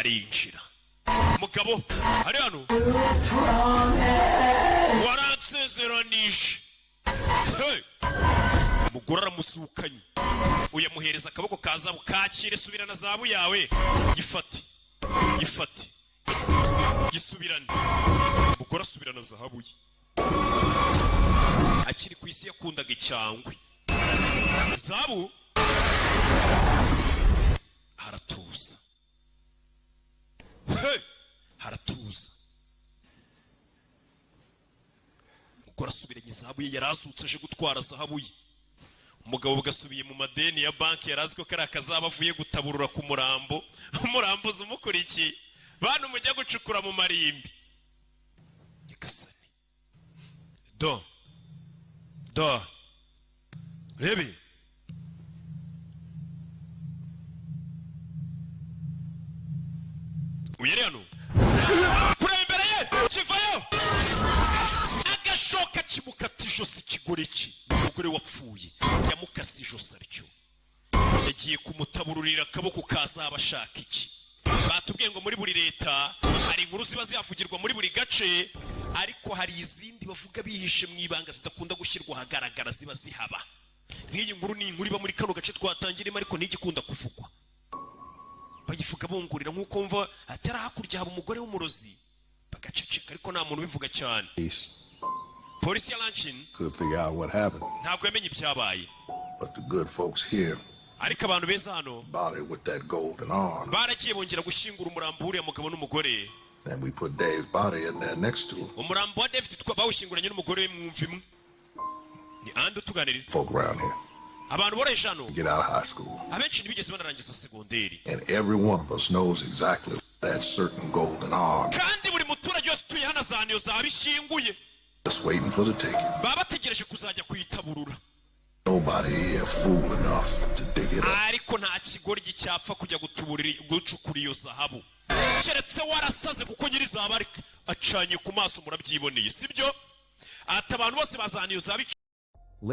arinjira. Umugabo ari hano waransezeranije. Umugore aramusukanye, uyamuhereza akaboko ka zahabu. Kakire, subirana zahabu yawe, gifate gisubirane. Umugore asubirana zahabu ye. Akiri ku isi yakundaga icyangwe. Zahabu haratuza, haratuza. Umugore asubiranye zahabu ye, yarazutse aje gutwara zahabu ye. Umugabo bugasubiye mu madeni ya banki, yarazi ko kari akazaba avuye gutaburura ku murambo. Umurambuza umukurikiye, bantu mujya gucukura mu marimbi. Ikasane do rebe, uyere hano kureba imbere ye, kivayo. Agashoka kimukata ijosi kigore ki. Umugore wapfuye yamukase ijosi aryo, yagiye kumutabururira akaboko kazaba ashaka iki. Batubwiye ngo muri buri leta hari inkuru ziba ziyavugirwa muri buri gace, ariko hari izindi bavuga bihishe mu ibanga zidakunda gushyirwa ahagaragara ziba zihaba. Nk'iyi nkuru ni inkuru iba muri kano gace twatangirimo, ariko ntigikunda kuvugwa. Bagivuga bongurira nk'uko mva atari hakurya haba umugore w'umurozi, bagaceceka, ariko nta muntu ubivuga cyane. Polisi ya Lanchin ntabwo yamenye ibyabaye, ariko abantu beza hano baragiye bongera gushyingura umurambo w'uriya mugabo n'umugore. Umurambo wa David bawushyinguranye n'umugore we mwumva imwe. Ni andi utuganirira abantu boreje hano, abenshi ntibigeze banarangiza segonderi, kandi buri muturage wese utuye hano azaniyo zaba ishyinguye, baba bategereje kuzajya kuyitaburura. Ariko nta kigoryi cyapfa kujya gucukura iyo zahabu, keretse warasaze, kuko nyiri zahabu acanye ku maso, murabyiboneye sibyo? Ati abantu bose bazaniyo zahabu